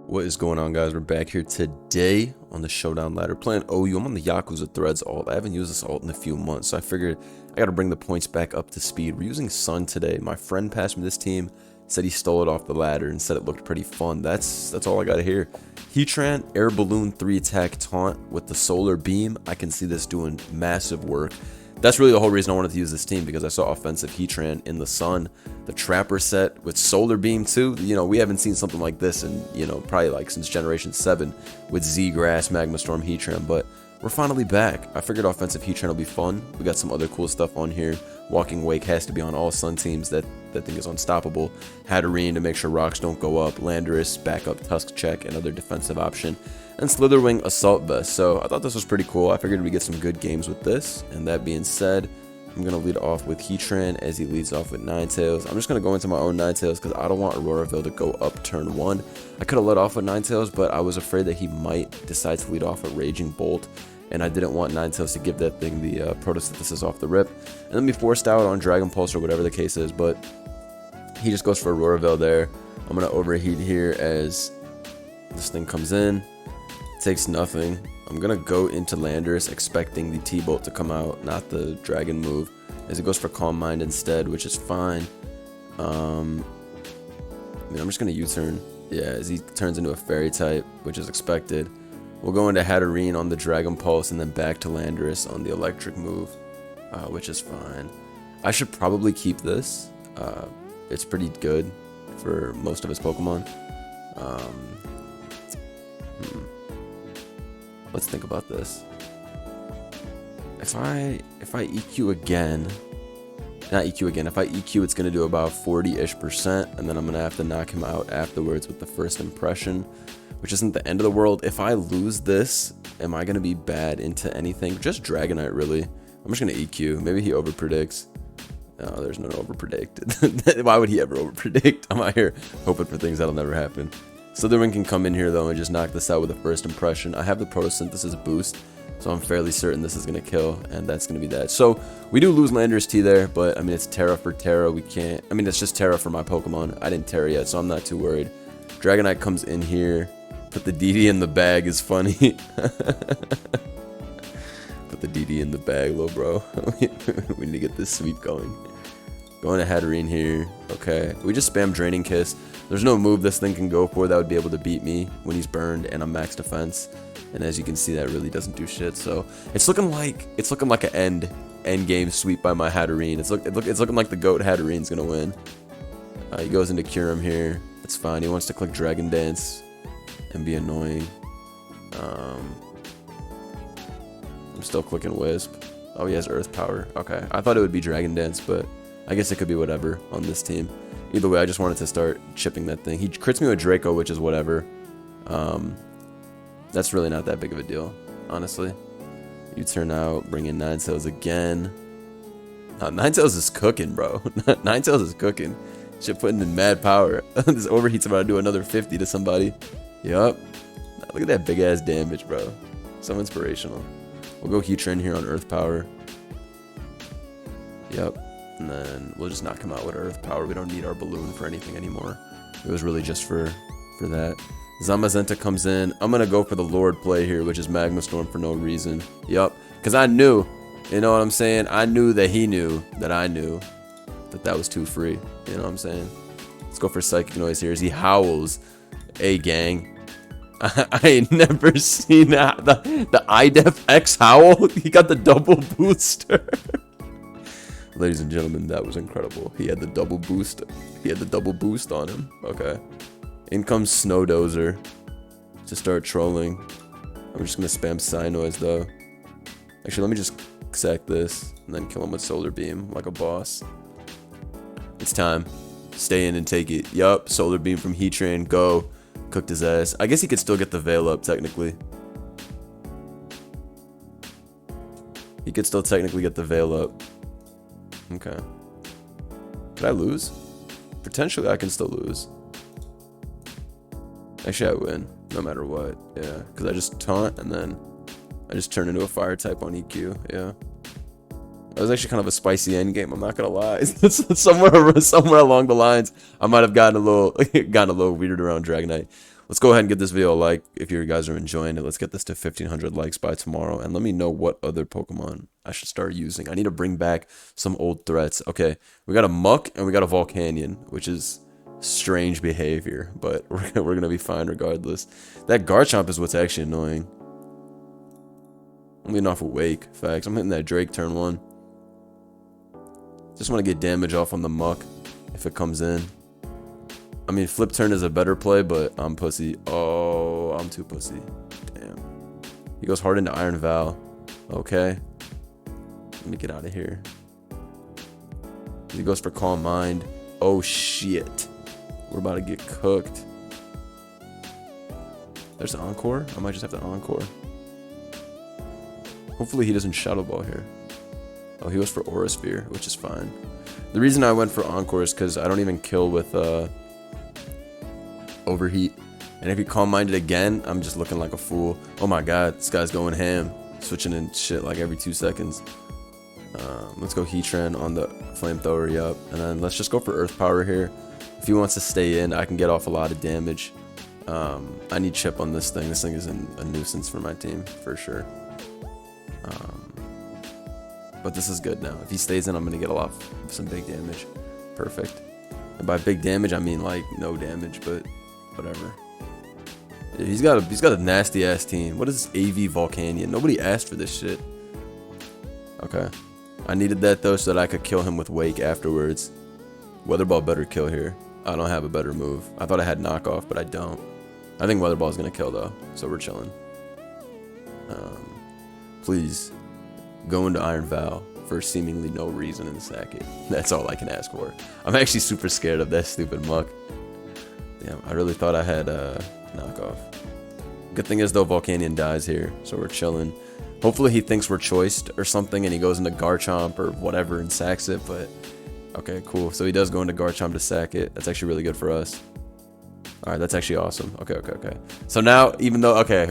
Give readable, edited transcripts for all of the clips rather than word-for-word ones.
What is going on, guys? We're back here today on the Showdown ladder playing OU. I'm on the Yakuza Threads alt. I haven't used this alt in a few months, so I figured I got to bring the points back up to speed. We're using Sun today. My friend passed me this team, said he stole it off the ladder and said it looked pretty fun. That's all I got to hear. Heatran, Air Balloon 3 attack taunt with the Solar Beam. I can see this doing massive work. That's really the whole reason I wanted to use this team, because I saw offensive Heatran in the Sun. The Trapper set with Solar Beam too. You know, we haven't seen something like this in, probably like since Generation 7 with Z-Grass, Magma Storm, Heatran, but we're finally back. I figured offensive Heatran will be fun. We got some other cool stuff on here. Walking Wake has to be on all Sun teams. That thing is unstoppable. Heatran to make sure rocks don't go up. Landorus, backup Tusk check, another defensive option. And Slitherwing Assault Vest. So I thought this was pretty cool. I figured we'd get some good games with this. And that being said, I'm going to lead off with Heatran as he leads off with Ninetales. I'm just going to go into my own Ninetales because I don't want Auroraville to go up turn 1. I could have led off with Ninetales, but I was afraid that he might decide to lead off with Raging Bolt. And I didn't want Ninetales to give that thing the Protosynthesis off the rip. And then be forced out on Dragon Pulse or whatever the case is. But he just goes for Auroraville there. I'm going to overheat here as this thing comes in. Takes nothing. I'm gonna go into Landorus expecting the T-Bolt to come out, not the Dragon move, as it goes for Calm Mind instead, which is fine. I'm just gonna U-turn. Yeah, as he turns into a Fairy type, which is expected. We'll go into Heatran on the Dragon Pulse and then back to Landorus on the Electric move, which is fine. I should probably keep this. It's pretty good for most of his Pokemon. Let's think about this. If I EQ again, not EQ again, if I EQ, it's going to do about 40-ish%, and then I'm going to have to knock him out afterwards with the first impression, which isn't the end of the world. If I lose this, am I going to be bad into anything? Just Dragonite, really. I'm just going to EQ. Maybe he overpredicts. No, there's no overpredict. Why would he ever overpredict? I'm out here hoping for things that'll never happen. Slitherwing can come in here though and just knock this out with a first impression. I have the Photosynthesis boost, so I'm fairly certain this is going to kill, and that's going to be that. So we do lose Landorus T there, but I mean, it's Terra for Terra. We can't, I mean, it's just Terra for my Pokemon. I didn't Terra yet, so I'm not too worried. Dragonite comes in here. Put the DD in the bag is funny. Put the DD in the bag, little bro. We need to get this sweep going. Going to Heatran here. Okay, we just spam Draining Kiss. There's no move this thing can go for that would be able to beat me when he's burned and I'm max defense. And as you can see, that really doesn't do shit. So it's looking like an end game sweep by my Heatran. It's looking like the GOAT Heatran's gonna win. He goes into Kyurem here. It's fine. He wants to click Dragon Dance and be annoying. I'm still clicking Wisp. Oh, he has Earth Power. Okay, I thought it would be Dragon Dance, but I guess it could be whatever on this team. Either way, I just wanted to start chipping that thing. He crits me with Draco, which is whatever. That's really not that big of a deal, honestly. You turn out, bring in Ninetales again. Ninetales is cooking, bro. Ninetales is cooking. Shit putting in mad power. This overheat's about to do another 50 to somebody. Yup. Look at that big ass damage, bro. So inspirational. We'll go Heatran here on Earth Power. Yep. And then we'll just knock him out with Earth Power. We don't need our balloon for anything anymore. It was really just for that. Zamazenta comes in. I'm going to go for the Lord play here, which is Magma Storm for no reason. Yup. Because I knew, you know what I'm saying? I knew that he knew that I knew that was too free. You know what I'm saying? Let's go for Psychic Noise here as he howls. Hey, gang. I ain't never seen that. The IDEF X howl. He got the double booster. Ladies and gentlemen, that was incredible. He had the double boost. He had the double boost on him. Okay. In comes Snowdozer to start trolling. I'm just going to spam Psy Noise, though. Actually, let me just sack this and then kill him with Solar Beam like a boss. It's time. Stay in and take it. Yup, Solar Beam from Heatran. Go. Cooked his ass. I guess he could still get the Veil up, technically. He could still technically get the Veil up. Okay. Could I lose? Potentially, I can still lose. Actually, I win, no matter what. Yeah, because I just taunt, and then I just turn into a Fire type on EQ. Yeah. That was actually kind of a spicy end game, I'm not going to lie. somewhere along the lines, I might have gotten a little weird around Dragonite. let's go ahead and get this video a like if you guys are enjoying it. Let's get this to 1,500 likes by tomorrow, and let me know what other Pokemon I should start using. I need to bring back some old threats. Okay, we got a Muck and we got a Volcanion, which is strange behavior, but we're gonna be fine regardless. That Garchomp is what's actually annoying. I'm leading off with Wake. Facts. I'm hitting that Drake turn 1. Just want to get damage off on the Muck if it comes in. I mean, flip turn is a better play, but I'm pussy. Oh, I'm too pussy. Damn. He goes hard into Iron Val. Okay. Let me get out of here. He goes for Calm Mind. Oh, shit. We're about to get cooked. There's an Encore. I might just have to Encore. Hopefully he doesn't Shadow Ball here. Oh, he goes for Aura Sphere, which is fine. The reason I went for Encore is because I don't even kill with Overheat. And if he Calm Minded again, I'm just looking like a fool. Oh my god, this guy's going ham. Switching in shit like every 2 seconds. Let's go Heatran on the Flamethrower, yup. And then let's just go for Earth Power here. If he wants to stay in, I can get off a lot of damage. I need chip on this thing. This thing is a nuisance for my team, for sure. But this is good now. If he stays in, I'm going to get some big damage. Perfect. And by big damage, I mean like no damage, but whatever. Yeah, he's got a nasty ass team. What is this AV Volcanion? Nobody asked for this shit. Okay. I needed that though so that I could kill him with Wake afterwards. Weather Ball better kill here. I don't have a better move. I thought I had knockoff, but I don't. I think Weather Ball is going to kill though, so we're chilling. Please go into Iron Val for seemingly no reason and sack it. That's all I can ask for. I'm actually super scared of that stupid Muck. Damn, I really thought I had knockoff. Good thing is though, Volcanion dies here, so we're chilling. Hopefully he thinks we're choiced or something and he goes into Garchomp or whatever and sacks it, but okay, cool. So he does go into Garchomp to sack it. That's actually really good for us. Alright, that's actually awesome. Okay. So now, even though... Okay.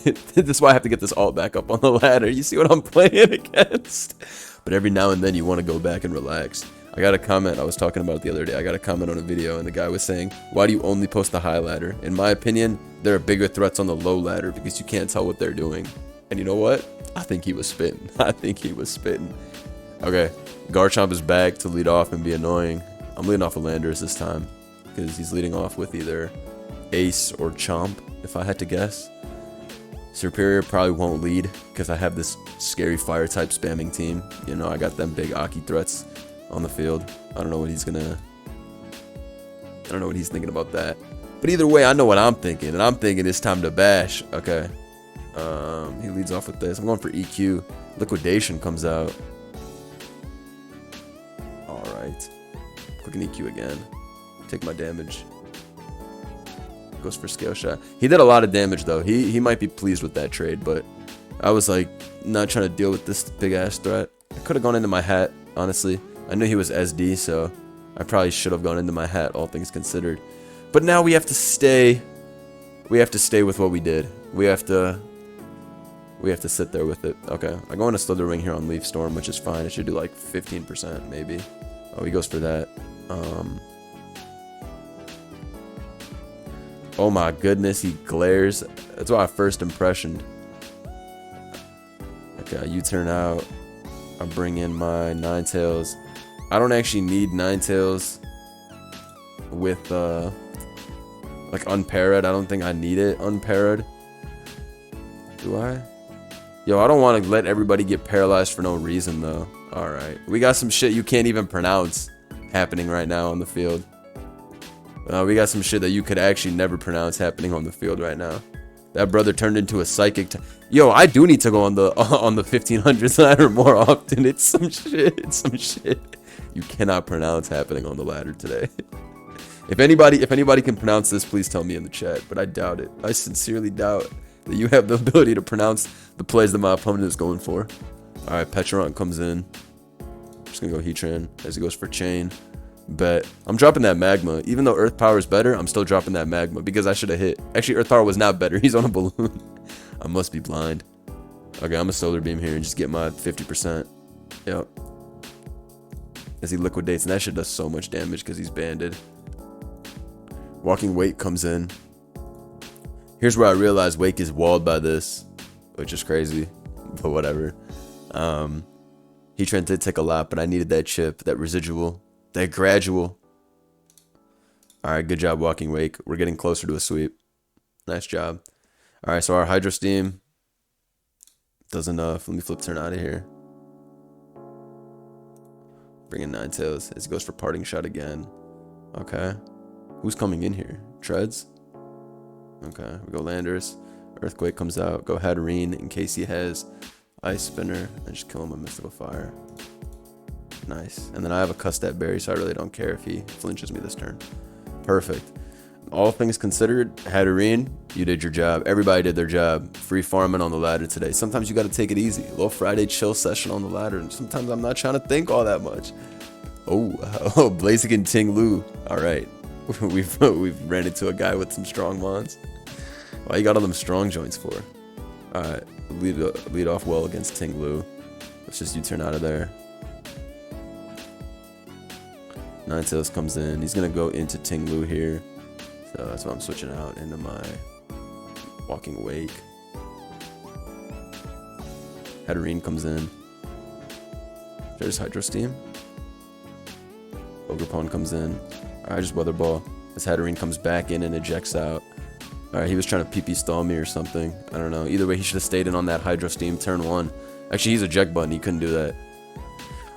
This is why I have to get this alt back up on the ladder. You see what I'm playing against? But every now and then you want to go back and relax. I got a comment, I was talking about it the other day. I got a comment on a video and the guy was saying, why do you only post the high ladder? In my opinion, there are bigger threats on the low ladder because you can't tell what they're doing. And you know what? I think he was spitting. Okay, Garchomp is back to lead off and be annoying. I'm leading off with Landorus this time, because he's leading off with either Ace or Chomp, if I had to guess. Superior probably won't lead, because I have this scary Fire-type spamming team. You know, I got them big Aki threats on the field. I don't know what he's thinking about that. But either way, I know what I'm thinking, and I'm thinking it's time to bash. Okay. He leads off with this. I'm going for EQ. Liquidation comes out. Alright. Click an EQ again. Take my damage. Goes for Scale Shot. He did a lot of damage though. He might be pleased with that trade, but I was like not trying to deal with this big ass threat. I could have gone into my hat, honestly. I knew he was SD, so I probably should have gone into my hat, all things considered. But now we have to stay. We have to stay with what we did. We have to sit there with it. Okay, I go into Slither Wing here on Leaf Storm, which is fine. It should do like 15% maybe. Oh, he goes for that. Oh my goodness, he glares. That's why I first impressioned. Okay, I U-turn out. I bring in my Ninetales. I don't actually need Ninetales with like Unparad. I don't think I need it Unparad. Do I? Yo, I don't want to let everybody get paralyzed for no reason though. Alright, we got some shit you can't even pronounce happening right now on the field. We got some shit that you could actually never pronounce happening on the field right now. That brother turned into a psychic. Yo, I do need to go on the 1500s ladder more often. It's some shit. You cannot pronounce happening on the ladder today. If anybody can pronounce this, please tell me in the chat. But I doubt it. I sincerely doubt that you have the ability to pronounce the plays that my opponent is going for. All right, Petrarch comes in. I'm just gonna go Heatran as he goes for Chain. Bet. I'm dropping that Magma. Even though Earth Power is better, I'm still dropping that Magma because I should have hit. Actually, Earth Power was not better. He's on a balloon. I must be blind. Okay, I'm a Solar Beam here and just get my 50%. Yep. As he liquidates, and that shit does so much damage because he's banded. Walking Weight comes in. Here's where I realize Wake is walled by this, which is crazy, but whatever. Heatran did take a lot, but I needed that chip, that residual, that gradual. All right, good job walking Wake. We're getting closer to a sweep. Nice job. All right, so our Hydro Steam does enough. Let me flip turn out of here. Bring in Ninetales as he goes for parting shot again. Okay. Who's coming in here? Treads? Okay, we go Landers. Earthquake comes out. Go Heatran in case he has Ice Spinner. And just kill him with Mystical Fire. Nice. And then I have a Custap Berry, so I really don't care if he flinches me this turn. Perfect. All things considered, Heatran, you did your job. Everybody did their job. Free farming on the ladder today. Sometimes you got to take it easy. A little Friday chill session on the ladder. And sometimes I'm not trying to think all that much. Oh, Blaziken Ting Lu. All right. We've ran into a guy with some strong mons. Why you got all them strong joints for? All right. Lead off well against Ting Lu. Let's just U-turn out of there. Ninetales comes in. He's going to go into Ting Lu here. So that's why I'm switching out into my Walking Wake. Heatran comes in. There's Hydro Steam. Ogerpon comes in. Alright, just Weather Ball. As Heatran comes back in and ejects out. Alright, he was trying to PP stall me or something. I don't know. Either way, he should have stayed in on that Hydro Steam turn 1. Actually, he's eject button. He couldn't do that.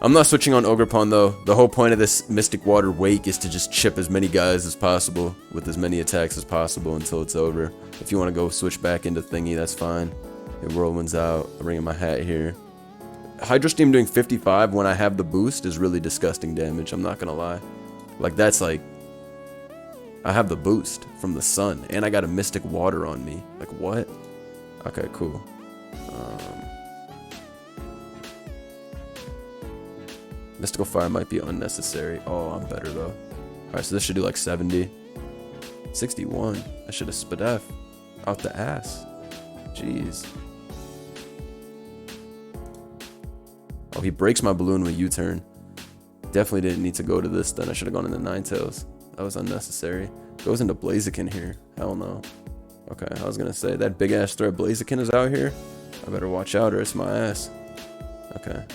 I'm not switching on Ogerpon though. The whole point of this Mystic Water Wake is to just chip as many guys as possible with as many attacks as possible until it's over. If you want to go switch back into Thingy, that's fine. It Whirlwind's out. I'm bringing my hat here. Hydro Steam doing 55 when I have the boost is really disgusting damage. I'm not gonna lie. Like that's like I have the boost from the sun and I got a Mystic Water on me. Like what? Okay, cool. Mystical Fire might be unnecessary. Oh, I'm better though. Alright, so this should do like 70. 61. I should have Spadef out the ass. Jeez. Oh, he breaks my balloon with U-turn. Definitely didn't need to go to this then. I should have gone into Ninetales. That was unnecessary. Goes into Blaziken here. Hell no. Okay, I was gonna say, that big ass threat Blaziken is out here. I better watch out or it's my ass. Okay.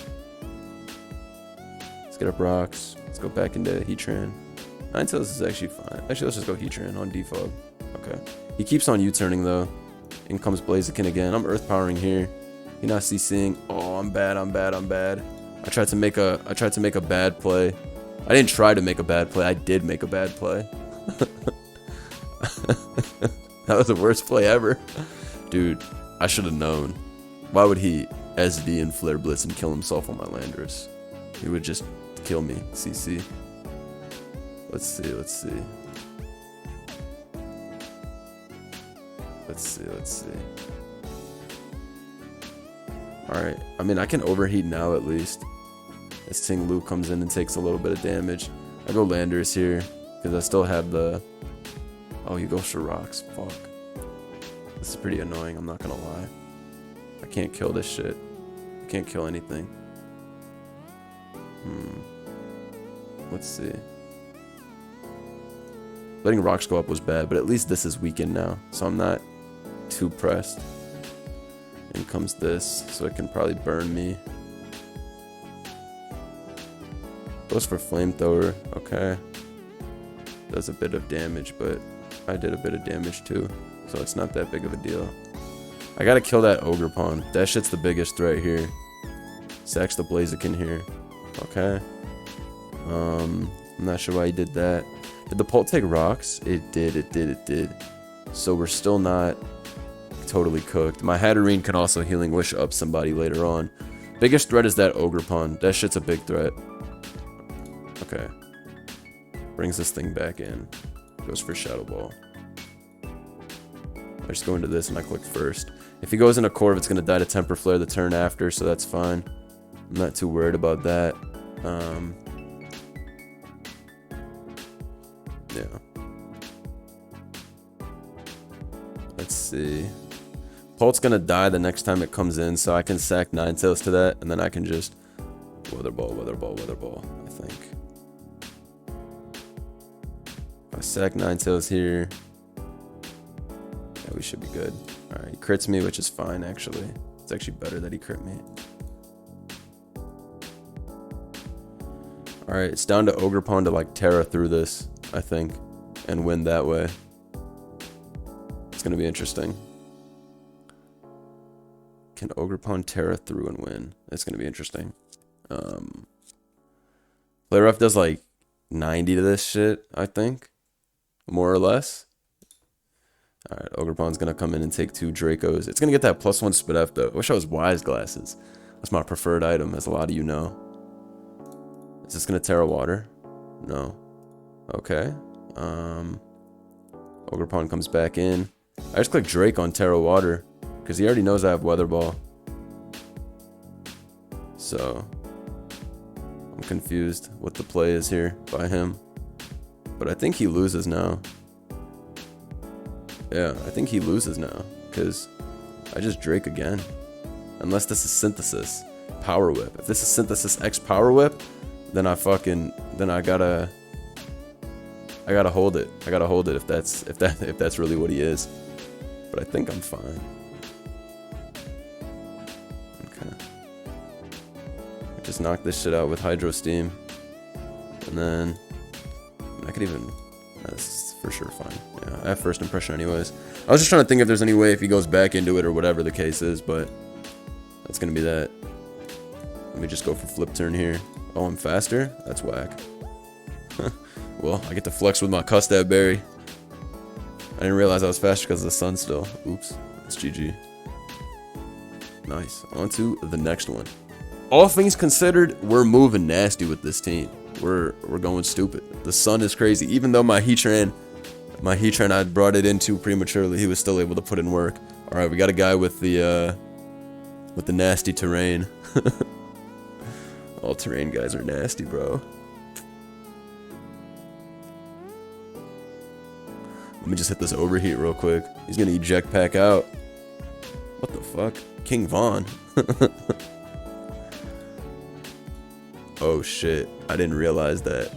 Let's get up rocks. Let's go back into Heatran. Ninetales is actually fine. Actually, let's just go Heatran on defog. Okay. He keeps on U-turning though. In comes Blaziken again. I'm earth powering here. He not CCing. Oh, I'm bad. I tried to make a bad play. I didn't try to make a bad play. I did make a bad play. That was the worst play ever. Dude, I should have known. Why would he SD and Flare Blitz and kill himself on my Landers? He would just kill me. CC. Let's see. Alright, I mean, I can overheat now at least. As Ting Lu comes in and takes a little bit of damage. I go Landers here, because I still have the... Oh, he goes for rocks. Fuck. This is pretty annoying, I'm not gonna lie. I can't kill this shit. I can't kill anything. Let's see. Letting rocks go up was bad, but at least this is weakened now, so I'm not too pressed. In comes this, so it can probably burn me. Goes for Flamethrower, okay. Does a bit of damage, but I did a bit of damage too, so it's not that big of a deal. I gotta kill that Ogerpon. That shit's the biggest threat here. Sacks the Blaziken here. Okay. I'm not sure why he did that. Did the Pult take rocks? It did. So we're still not totally cooked. My Heatran can also Healing Wish up somebody later on. Biggest threat is that Ogerpon. That shit's a big threat. Okay. Brings this thing back in. Goes for Shadow Ball. I just go into this and I click first. If he goes into Corv, it's going to die to Temper Flare the turn after, so that's fine. I'm not too worried about that. Yeah. Let's see. Pult's gonna die the next time it comes in, so I can sack Ninetales to that, and then I can just Weather Ball, I think. If I sack Ninetales here, Yeah, we should be good. Alright, he crits me, which is fine, actually. It's actually better that he crit me. Alright, it's down to Ogerpon to, like, Terra through this, I think, and win that way. It's gonna be interesting. Can Ogerpon Terra through and win? It's gonna be interesting. Play Rough does, like, 90 to this shit, I think. More or less. Alright, Ogerpon's gonna come in and take 2 Dracos. It's gonna get that +1 Spit F though. I wish I was Wise Glasses. That's my preferred item, as a lot of you know. Is this gonna Terra Water? No. Okay. Ogerpon comes back in. I just click Drake on Terra Water, because he already knows I have Weather Ball. So, I'm confused what the play is here by him. But I think he loses now. Yeah, I think he loses now, because I just Drake again. Unless this is Synthesis. Power Whip. If this is Synthesis X Power Whip, then I gotta hold it. I gotta hold it if that's really what he is. But I think I'm fine. Okay. Just knock this shit out with Hydro Steam. And then I could even, that's for sure fine. Yeah, I have first impression anyways. I was just trying to think if there's any way if he goes back into it or whatever the case is, but that's gonna be that. Let me just go for flip turn here. Oh, I'm faster? That's whack. Well, I get to flex with my Custad Berry. I didn't realize I was faster because of the sun still. Oops. It's GG. Nice. On to the next one. All things considered, we're moving nasty with this team. We're going stupid. The sun is crazy. Even though my Heatran, I brought it in too prematurely, he was still able to put in work. Alright, we got a guy with the nasty terrain. All terrain guys are nasty, bro. Let me just hit this overheat real quick. He's gonna eject pack out. What the fuck? King Von. Oh shit. I didn't realize that.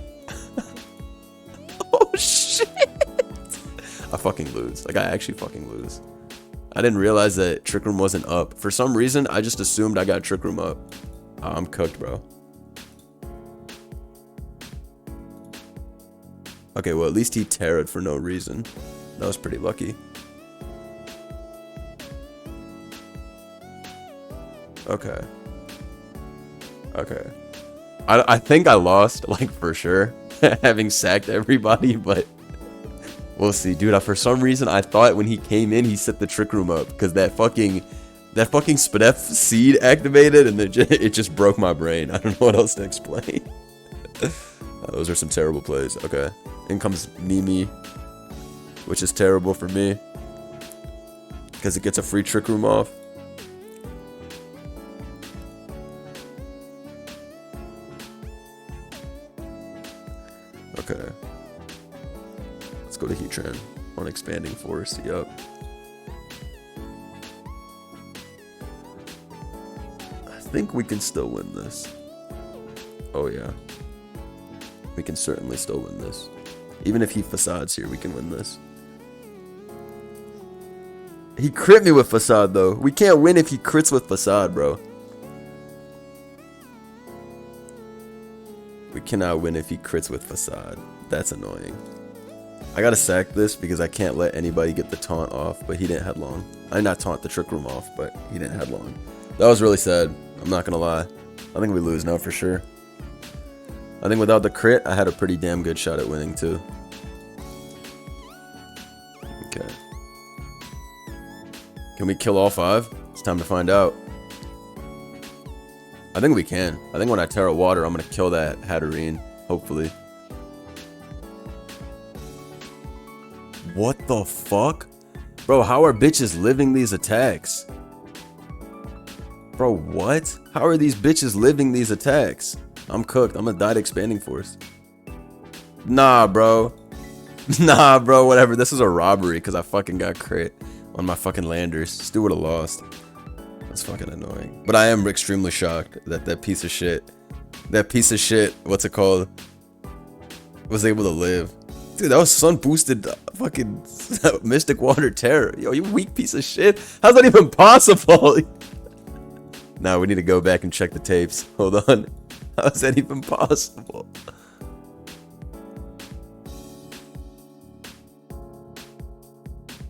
Oh shit. I fucking lose. Like, I actually fucking lose. I didn't realize that Trick Room wasn't up. For some reason, I just assumed I got Trick Room up. I'm cooked, bro. Okay, well, at least he Terra'd for no reason. That was pretty lucky. Okay. Okay. I think I lost, like, for sure, having sacked everybody, but we'll see. Dude, for some reason, I thought when he came in, he set the Trick Room up, because that fucking Spadef seed activated, and it just broke my brain. I don't know what else to explain. Those are some terrible plays. Okay. In comes Mimi, which is terrible for me, because it gets a free Trick Room off. Okay. Let's go to Heatran on Expanding Force. Yup. I think we can still win this. Oh yeah. We can certainly still win this. Even if he Facades here, we can win this. He crit me with Facade, though. We can't win if he crits with Facade, bro. We cannot win if he crits with Facade. That's annoying. I gotta sack this because I can't let anybody get the taunt off, but he didn't headlong. I did not taunt the Trick Room off, but he didn't headlong. That was really sad. I'm not gonna lie. I think we lose now for sure. I think without the crit, I had a pretty damn good shot at winning too. Okay. Can we kill all 5? It's time to find out. I think we can. I think when I Terra Water, I'm gonna kill that Heatran, hopefully. What the fuck? Bro, how are bitches living these attacks? Bro, what? How are these bitches living these attacks? I'm cooked. I'm gonna die to Expanding Force. Nah, bro. Nah, bro, whatever. This is a robbery because I fucking got crit on my fucking landers. Stu would have lost. That's fucking annoying. But I am extremely shocked that that piece of shit, what's it called, was able to live. Dude, that was sun boosted fucking Mystic Water Terror. Yo, you weak piece of shit. How's that even possible? Nah, we need to go back and check the tapes. Hold on. How's that even possible?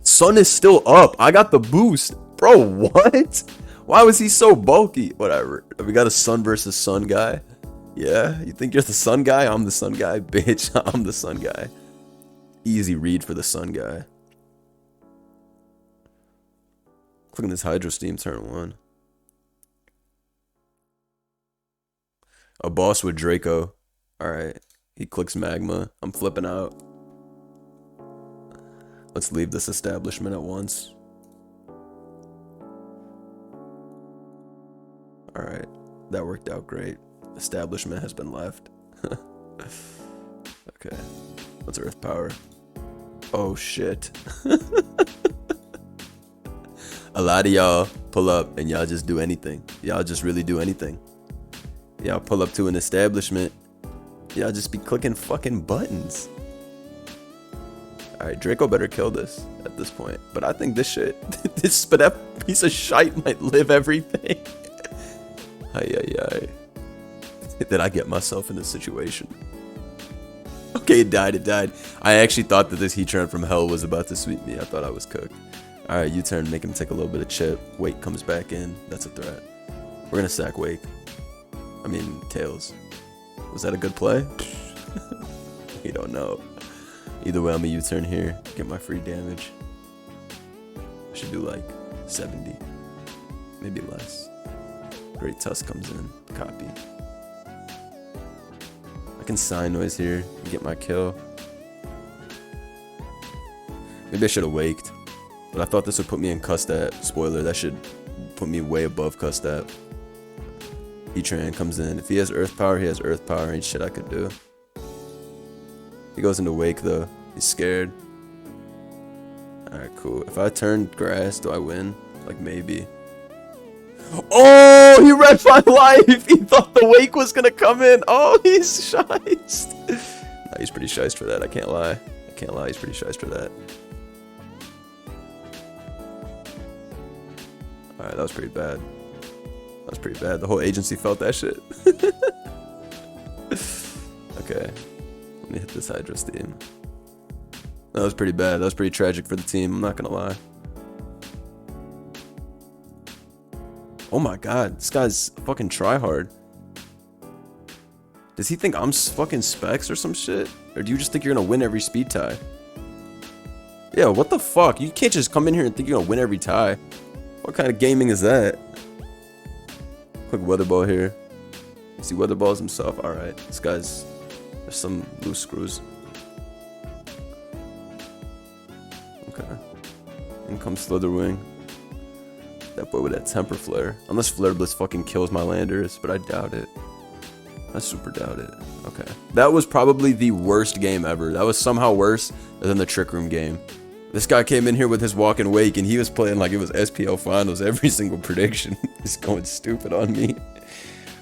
Sun is still up. I got the boost. Bro, what? Why was he so bulky? Whatever. We got a sun versus sun guy. Yeah, you think you're the sun guy? I'm the sun guy. Bitch, I'm the sun guy. Easy read for the sun guy. Clicking this Hydro Steam turn 1. A boss with Draco. Alright. He clicks Magma. I'm flipping out. Let's leave this establishment at once. Alright. That worked out great. Establishment has been left. Okay. Let's Earth Power. Oh shit. A lot of y'all pull up and y'all just do anything. Y'all just really do anything. Y'all pull up to an establishment. Y'all just be clicking fucking buttons. Alright, Draco better kill this at this point. But I think this shit, that piece of shite might live everything. Ay. Did I get myself in this situation? Okay, it died. I actually thought that this Heatran from hell was about to sweep me. I thought I was cooked. Alright, U-turn, make him take a little bit of chip. Wake comes back in. That's a threat. We're gonna sack Wake. I mean, Tails. Was that a good play? We don't know. Either way, I'm a U-turn here. Get my free damage. I should do like 70. Maybe less. Great Tusk comes in. Copy. I can Sign Noise here and get my kill. Maybe I should have waked. But I thought this would put me in Custat. Spoiler, that should put me way above Custat. Heatran comes in. If he has Earth Power, he has Earth Power. Ain't shit I could do. He goes into Wake though. He's scared. Alright, cool. If I turn Grass, do I win? Like, maybe. Oh, he read my life! He thought the Wake was gonna come in. Oh, he's shiced. Nah, he's pretty shiced for that, I can't lie. He's pretty shiced for that. Alright, that was pretty bad. The whole agency felt that shit. Okay. Let me hit this Hydro Steam. That was pretty bad. That was pretty tragic for the team, I'm not gonna lie. Oh my god, this guy's fucking tryhard. Does he think I'm fucking Specs or some shit? Or do you just think you're gonna win every speed tie? Yeah, what the fuck? You can't just come in here and think you're gonna win every tie. What kind of gaming is that? Quick Weather Ball here. You see Weather Balls himself. Alright, this guy's... There's some loose screws. Okay. In comes Slitherwing. That boy with that Temper Flare. Unless Flare Blitz fucking kills my Landers, but I doubt it. I super doubt it. Okay. That was probably the worst game ever. That was somehow worse than the Trick Room game. This guy came in here with his Walk and Wake, and he was playing like it was SPL Finals. Every single prediction. He's going stupid on me.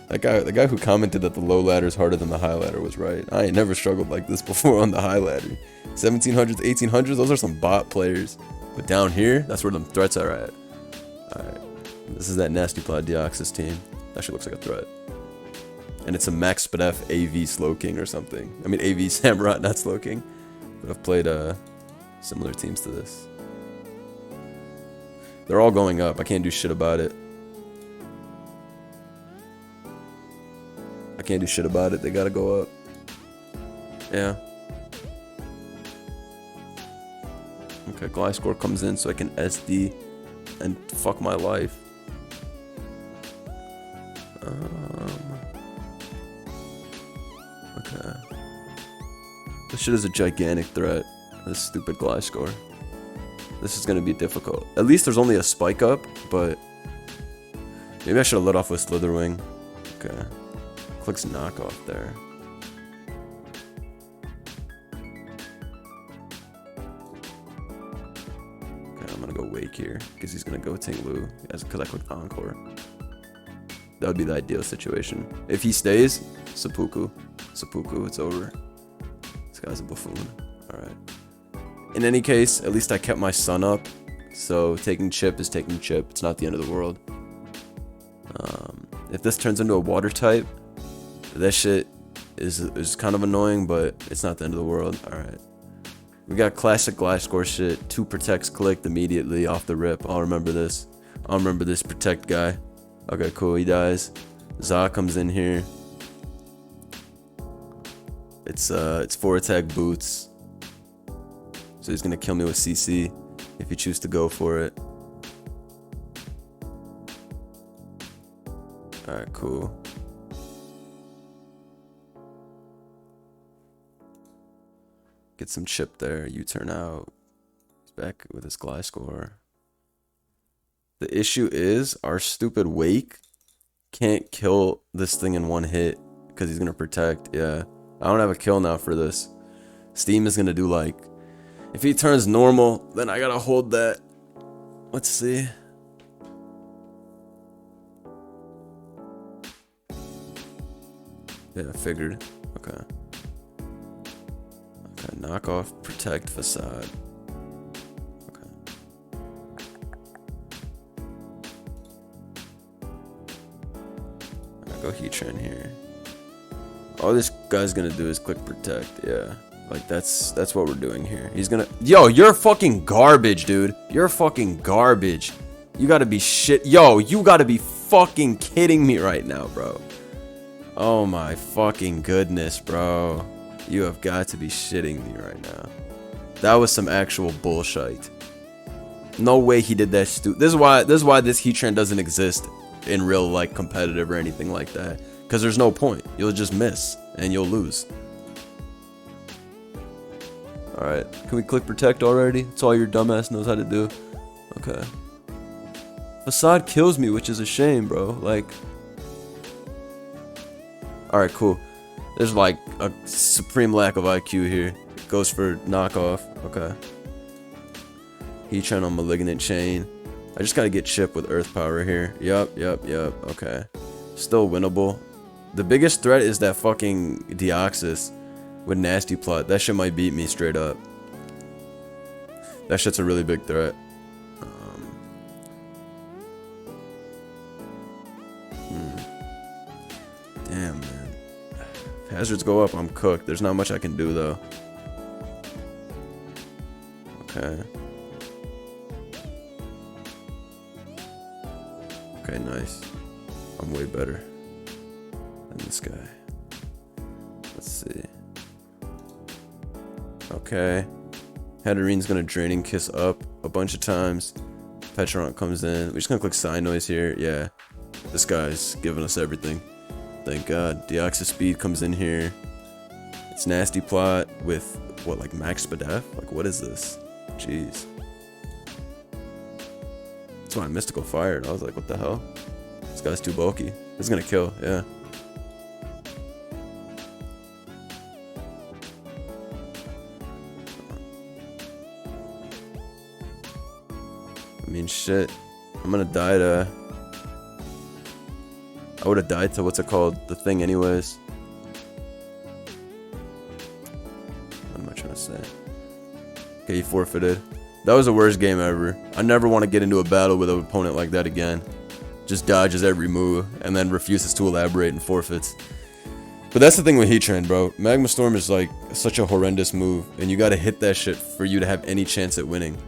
The guy who commented that the low ladder is harder than the high ladder was right. I ain't never struggled like this before on the high ladder. 1700s, 1800s, those are some bot players. But down here, that's where them threats are at. Alright. This is that Nasty Plot Deoxys team. That shit looks like a threat. And it's a Max Spadef AV Slowking or something. I mean AV Samurott, not Slowking. But I've played similar teams to this. They're all going up. I can't do shit about it. They gotta go up. Yeah. Okay, Gliscor comes in so I can SD and fuck my life. Okay. This shit is a gigantic threat. This stupid Gliscor. This is gonna be difficult. At least there's only a spike up, but maybe I should have let off with Slitherwing. Okay. Clicks knockoff there. Okay, I'm gonna go Wake here because he's gonna go Tinglu because I clicked Encore. That would be the ideal situation. If he stays, Seppuku, it's over. This guy's a buffoon. Alright. In any case, at least I kept my sun up. So taking chip is taking chip. It's not the end of the world. If this turns into a water type, that shit is kind of annoying, but it's not the end of the world. Alright. We got classic Gliscor shit. 2 protects clicked immediately off the rip. I'll remember this. I'll remember this protect guy. Okay, cool. He dies. Za comes in here. It's 4 attack boots. So he's gonna kill me with CC if you choose to go for it. Alright, cool. Get some chip there. You turn out. He's back with his Gliscor. The issue is our stupid Wake can't kill this thing in one hit because he's gonna protect. Yeah, I don't have a kill now for this. Steam is gonna do like, if he turns normal, then I gotta hold that. Let's see. Yeah, I figured. Okay. Okay, knock off, protect, facade. Okay. I go Heatran here. All this guy's gonna do is click protect. Yeah, like that's what we're doing here. He's gonna. Yo, you're fucking garbage, dude. You're fucking garbage. You gotta be shit. Yo, you gotta be fucking kidding me right now, bro. Oh my fucking goodness, bro. You have got to be shitting me right now. That was some actual bullshit. No way he did that This is why this Heatran doesn't exist in real like competitive or anything like that. Cause there's no point. You'll just miss and you'll lose. Alright. Can we click protect already? That's all your dumbass knows how to do. Okay. Facade kills me, which is a shame, bro. Like, alright, cool. There's like a supreme lack of IQ here. Goes for knockoff. Okay. Heatran on Malignant Chain. I just gotta get chip with Earth Power here. Yup. Okay. Still winnable. The biggest threat is that fucking Deoxys with Nasty Plot. That shit might beat me straight up. That shit's a really big threat. Damn, man. If hazards go up, I'm cooked. There's not much I can do, though. Okay. Okay, nice. I'm way better than this guy. Let's see. Okay. Heatran's gonna Draining Kiss up a bunch of times. Petron comes in. We're just gonna click Sign Noise here. Yeah. This guy's giving us everything. Thank God. Deoxys Speed comes in here. It's Nasty Plot with, what, like Max Spadef? Like, what is this? Jeez. That's why Mystical fired. I was like, what the hell? This guy's too bulky. This is gonna kill, yeah. I mean, shit. I'm gonna die to... I would have died to, what's it called? The thing anyways. What am I trying to say? Okay, he forfeited. That was the worst game ever. I never want to get into a battle with an opponent like that again. Just dodges every move and then refuses to elaborate and forfeits. But that's the thing with Heatran, bro. Magma Storm is like such a horrendous move, and you gotta hit that shit for you to have any chance at winning.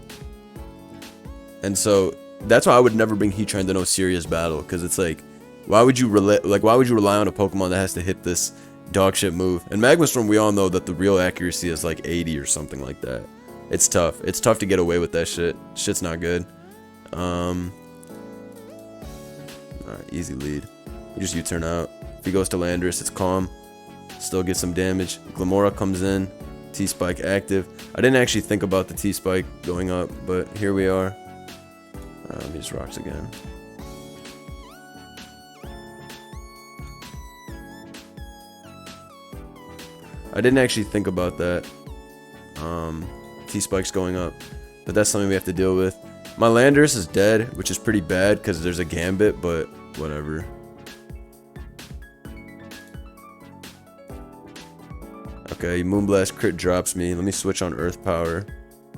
And so that's why I would never bring Heatran to no serious battle, because it's like, why would you rely on a Pokemon that has to hit this dog shit move? And Magma Storm, we all know that the real accuracy is like 80 or something like that. It's tough. It's tough to get away with that shit. Shit's not good. Alright, easy lead. You just U-turn out. If he goes to Landorus, it's calm. Still get some damage. Glamora comes in. T-Spike active. I didn't actually think about the T-Spike going up, but here we are. He just rocks again. I didn't actually think about that. T-Spike's going up, but that's something we have to deal with. My Landorus is dead, which is pretty bad because there's a Gambit, but whatever. Okay, Moonblast crit drops me. Let me switch on Earth Power.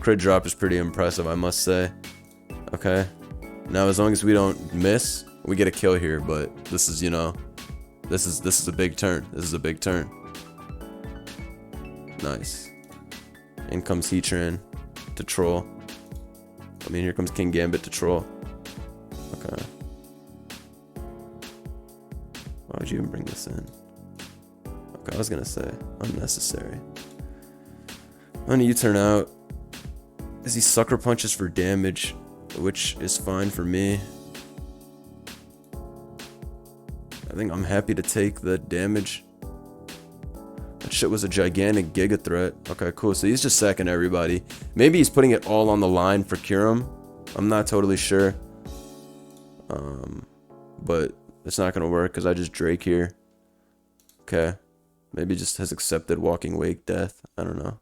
Crit drop is pretty impressive, I must say. Okay. Now, as long as we don't miss, we get a kill here, but this is, you know, this is a big turn. This is a big turn. Nice. In comes Heatran to troll. I mean, here comes King Gambit to troll. Okay. Why would you even bring this in? Okay, I was gonna say, unnecessary. When you turn out, is he sucker punches for damage, which is fine for me. I think I'm happy to take the damage. That shit was a gigantic giga threat. Okay, cool. So he's just sacking everybody. Maybe he's putting it all on the line for Kyurem. I'm not totally sure. But it's not gonna work because I just Drake here. Okay. Maybe just has accepted Walking Wake death. I don't know.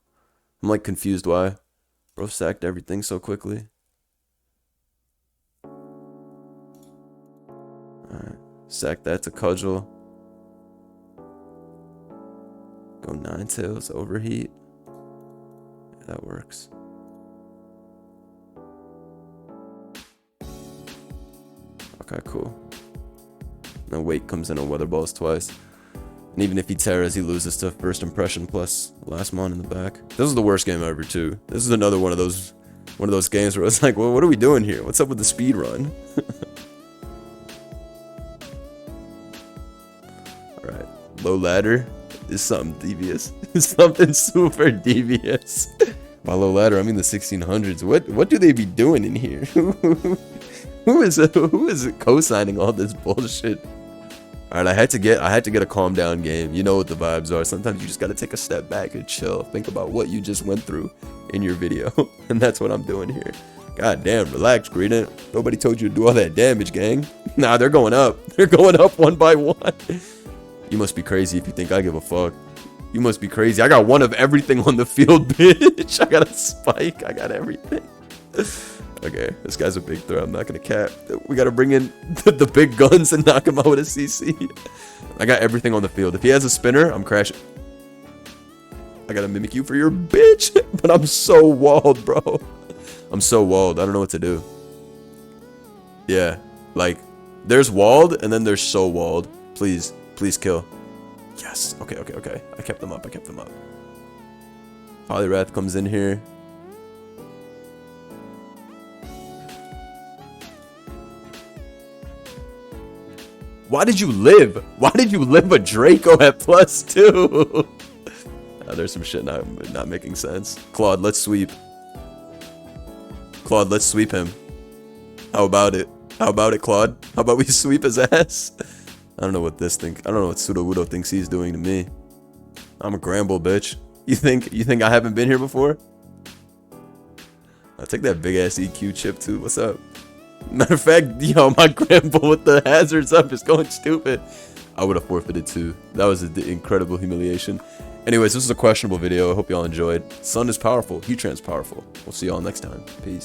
I'm like confused why. Bro sacked everything so quickly. Alright. Sack that to Cudgel. Go Ninetales, Overheat. Yeah, that works. Okay, cool. Then Wake comes in on Weather Balls twice. And even if he terras, he loses to First Impression plus last mon in the back. This is the worst game ever too. This is another one of those games where it's like, well, what are we doing here? What's up with the speed run? Alright. Low ladder is something devious. Something super devious. By low ladder, I mean the 1600s. What do they be doing in here? Who is co-signing all this bullshit? Alright, I had to get a calm down game. You know what the vibes are. Sometimes you just gotta take a step back and chill. Think about what you just went through in your video. And that's what I'm doing here. God damn, relax, Greedent. Nobody told you to do all that damage, gang. Nah, they're going up. They're going up one by one. You must be crazy if you think I give a fuck. You must be crazy. I got one of everything on the field, bitch. I got a spike. I got everything. Okay, this guy's a big threat. I'm not gonna cap. We gotta bring in the big guns and knock him out with a CC. I got everything on the field. If he has a spinner, I'm crashing. I gotta mimic you for your bitch. But I'm so walled, bro. I'm so walled. I don't know what to do. Yeah, like, there's walled and then there's so walled. Please, please kill. Yes. Okay, okay, okay. I kept them up. I kept them up. Polyrath comes in here. Why did you live? Why did you live a Draco at +2? There's some shit not making sense. Claude, let's sweep. Claude, let's sweep him. How about it? How about it, Claude? How about we sweep his ass? I don't know what this thing. I don't know what Sudowoodo thinks he's doing to me. I'm a Gramble, bitch. You think I haven't been here before? I'll take that big ass EQ chip too. What's up? Matter of fact, yo, my Gramble with the hazards up is going stupid. I would have forfeited too. That was an incredible humiliation. Anyways, this is a questionable video. I hope y'all enjoyed. Sun is powerful. Heatran's powerful. We'll see y'all next time. Peace.